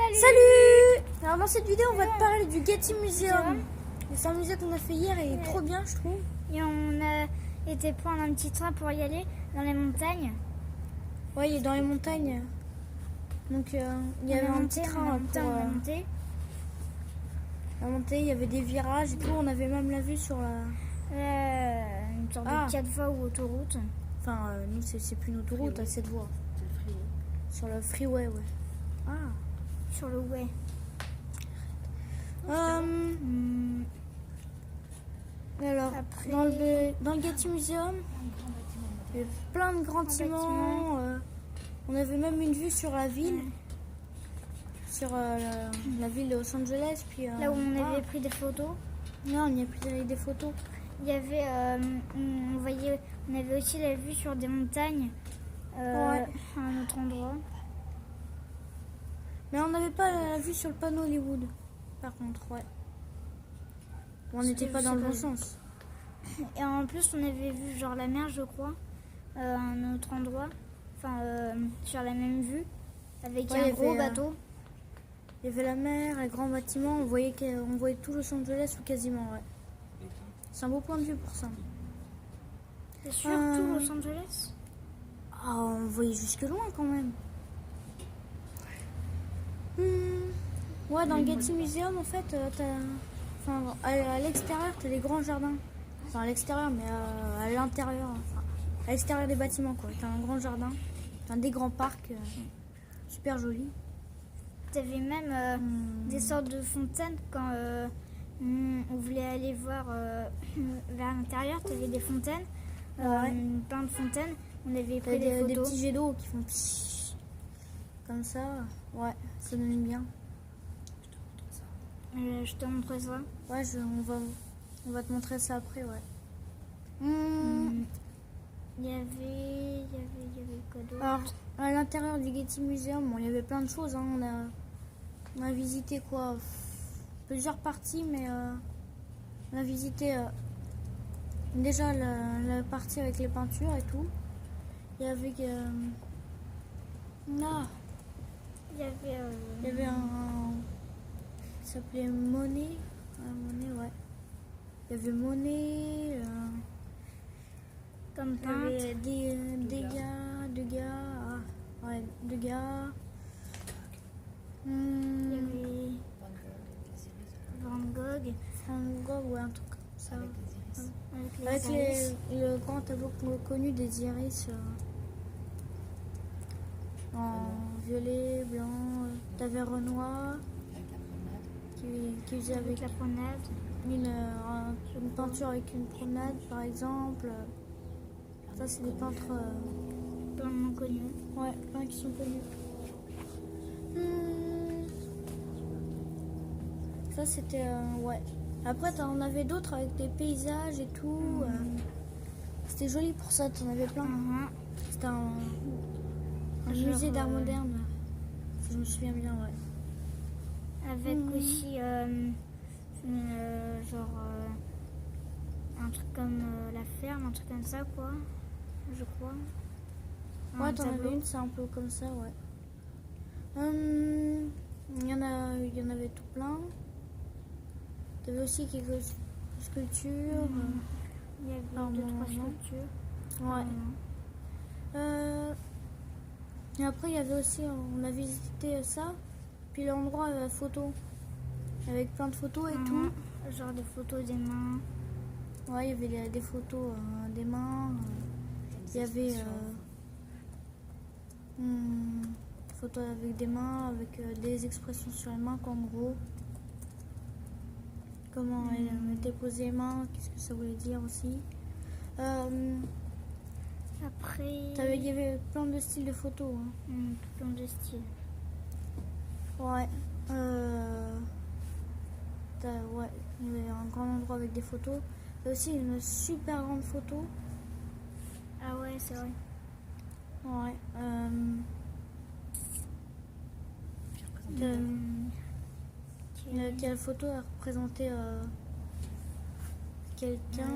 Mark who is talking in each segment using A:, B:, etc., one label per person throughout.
A: Salut! Alors dans cette vidéo on va te parler du Getty Museum. C'est un musée qu'on a fait hier et il est trop bien je trouve.
B: Et on a été prendre un petit train pour y aller dans les montagnes.
A: Ouais, il est dans les montagnes. Donc il y avait un petit train pour la montée, il y avait des virages et tout. On avait même la vue sur
B: une sorte de 4 voies ou autoroute.
A: Enfin nous c'est plus une autoroute à 7 voies. Sur le freeway, ouais. Ah.
B: Sur le way.
A: Alors,
B: après,
A: dans le Getty Museum, il y avait plein de grands bâtiments. On avait même une vue sur la ville, sur la ville de Los Angeles. Puis,
B: là où on avait pris des photos.
A: Non, on n'y a pris des photos.
B: Il y avait, on avait aussi la vue sur des montagnes à un autre endroit.
A: Mais on n'avait pas la vue sur le panneau Hollywood, par contre, ouais. On n'était pas dans le bon sens.
B: Et en plus, on avait vu genre la mer, je crois, à un autre endroit, enfin sur la même vue, avec un gros bateau.
A: Il y avait la mer, un grand bâtiment, on voyait tout Los Angeles ou quasiment, ouais. C'est un beau point de vue pour ça.
B: C'est sûr, tout Los Angeles?
A: Ah, on voyait jusque loin quand même. Ouais, dans le Getty Museum, en fait, à l'extérieur, tu as des grands jardins. Enfin, à l'extérieur, mais à l'intérieur. Enfin, à l'extérieur des bâtiments, quoi. Tu as un grand jardin, des grands parcs super jolis.
B: Tu avais même des sortes de fontaines quand on voulait aller voir vers l'intérieur. Tu avais des fontaines, plein de fontaines. On avait pris des photos.
A: Des petits jets d'eau qui font pssst, comme ça. Ouais, ça donne bien.
B: Je te montre ça.
A: Ouais, on va te montrer ça après, ouais.
B: Il y avait quoi d'autre?
A: Alors, à l'intérieur du Getty Museum, bon, il y avait plein de choses. Hein. On a visité quoi? Plusieurs parties, mais on a visité déjà la partie avec les peintures et tout. Il y avait il y avait un qui s'appelait Monet. Monet, ouais. Il y avait Monet.
B: Comme
A: il y avait deux gars.
B: Il y avait Van Gogh,
A: ouais, un truc comme ça. Avec le grand tableau connu des iris en violet, blanc. T'avais Renoir qui faisait avec
B: la promenade.
A: Une peinture avec une promenade, par exemple. Ça, c'est des peintres
B: plein connus.
A: Ouais, plein qui sont connus. Ça, c'était ouais. Après, on avait d'autres avec des paysages et tout. C'était joli pour ça, t'en avais plein. C'était un musée d'art moderne, si je me souviens bien, ouais.
B: Avec aussi un truc comme la ferme, un truc comme ça, quoi, je crois.
A: Ouais, t'en avais une, c'est un peu comme ça, ouais. Il y en avait tout plein. T'avais aussi quelques sculptures.
B: Il y avait deux, trois sculptures.
A: Ouais. Et après, il y avait aussi, on a visité ça, puis l'endroit photo, avec plein de photos et tout.
B: Genre des photos des mains.
A: Ouais, il y avait des photos des mains. Il y avait photos avec des mains, avec des expressions sur les mains, qu'en gros, comment elle mettait posée les mains, qu'est-ce que ça voulait dire aussi.
B: Après,
A: il y avait plein de styles de photos.
B: Plein de styles.
A: Ouais. Ouais, il y avait un grand endroit avec des photos. Il y a aussi une super grande photo.
B: Ah ouais, c'est vrai.
A: Ouais. Quelle photo a représenté quelqu'un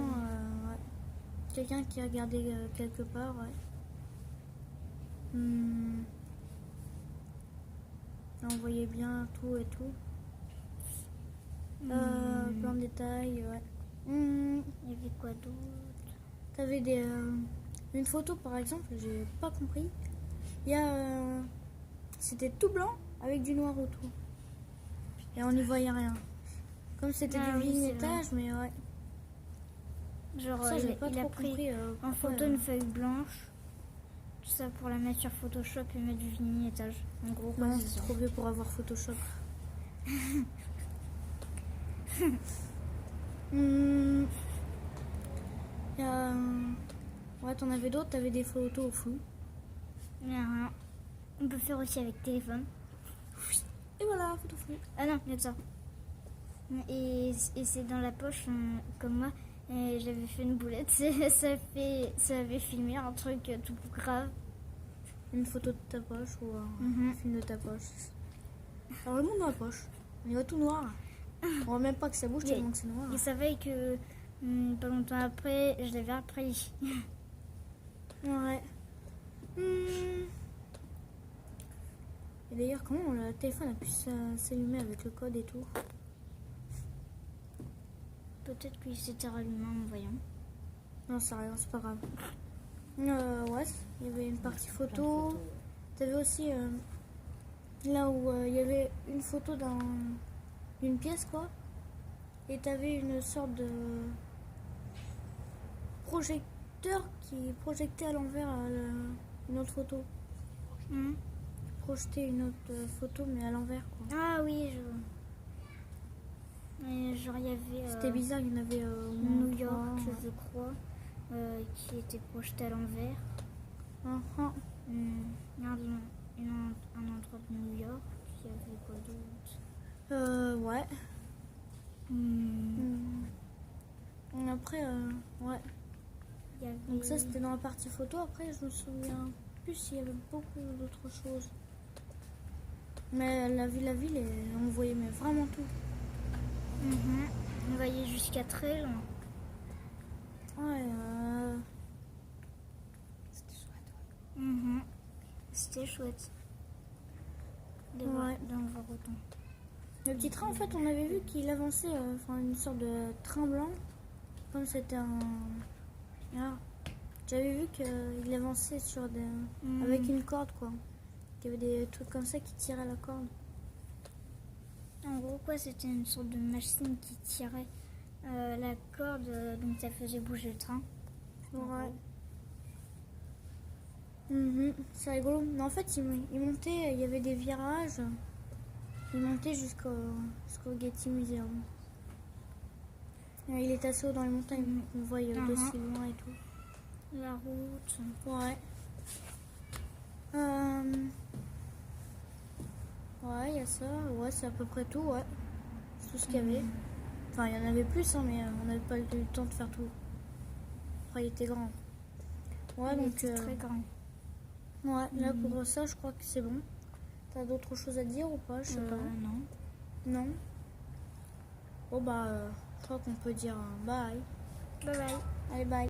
A: quelqu'un qui a regardé quelque part, ouais. Là, on voyait bien tout et tout. Plein de détails, ouais.
B: Il y avait quoi d'autre?
A: T'avais une photo par exemple, j'ai pas compris. Il y a. C'était tout blanc avec du noir autour. Et on n'y voyait rien. Comme c'était du
B: Oui, c'est
A: vignettage, mais ouais.
B: Genre,
A: Ça, j'ai pas
B: il a
A: trop
B: pris
A: compris.
B: en
A: pourquoi,
B: photo une feuille blanche. Tout ça pour la mettre sur Photoshop et mettre du vignettage. En gros, quoi,
A: Non,
B: c'est
A: c'est
B: ça.
A: trop vieux pour avoir Photoshop. Il y a. Ouais, t'en avais d'autres, t'avais des photos au flou.
B: Il y a rien. On peut faire aussi avec téléphone.
A: Et voilà, photo flou.
B: Ah non, il y a de ça. Et c'est dans la poche, comme moi. Et j'avais fait une boulette. Ça avait filmé un truc tout grave.
A: Une photo de ta poche ou un
B: Mhm.
A: film de ta poche. Alors, le monde dans la poche. On y voit tout noir. On voit même pas que ça bouge tellement que c'est noir.
B: Il savait que pas longtemps après, je l'avais appris.
A: Ouais. Et d'ailleurs, comment le téléphone a pu s'allumer avec le code et tout?
B: Peut-être qu'il s'était rallumé en voyant.
A: Non, c'est rien, c'est pas grave. Ouais, il y avait une partie photo. T'avais aussi là où il y avait une photo d'une pièce, quoi. Et t'avais une sorte de projecteur qui projetait à l'envers une autre photo.
B: Mhm.
A: Projeter une autre photo, mais à l'envers, quoi.
B: Ah oui, Et genre, il y avait
A: C'était bizarre, il y en avait au moins
B: New York,
A: trois,
B: je crois, qui était projeté à l'envers.
A: ouais.
B: Regarde, un endroit de New York. Il y avait quoi d'autre?
A: Ouais. Après, ouais.
B: Il y avait...
A: Donc ça, c'était dans la partie photo. Après, je me souviens plus s'il y avait beaucoup d'autres choses. Mais la ville, on voyait mais vraiment tout.
B: On voyait jusqu'à très loin.
A: Ouais,
B: C'était chouette. De
A: Ouais.
B: d'en voir autant.
A: le petit train, en fait, on avait vu qu'il avançait, enfin une sorte de train blanc. Comme c'était un... Ah. J'avais vu qu'il avançait sur avec une corde, quoi. Il y avait des trucs comme ça qui tiraient la corde.
B: En gros, quoi, c'était une sorte de machine qui tirait la corde, donc ça faisait bouger le train.
A: Ouais. C'est rigolo. Mais en fait, il montait, il y avait des virages. Il montait jusqu'au Getty Museum. Et il est assez haut dans les montagnes. On le voit d'aussi loin et tout.
B: La route.
A: Ouais. Ouais, il y a ça. Ouais, c'est à peu près tout, ouais. C'est tout ce qu'il y avait. Enfin, il y en avait plus, hein, mais on n'avait pas eu le temps de faire tout. Après, il était grand. Ouais,
B: Il
A: donc...
B: était très grand.
A: Ouais, là, pour ça, je crois que c'est bon. T'as d'autres choses à dire ou pas? Je sais pas.
B: Non.
A: Non. Bon, bah, je crois qu'on peut dire bye.
B: Bye bye.
A: Allez, bye.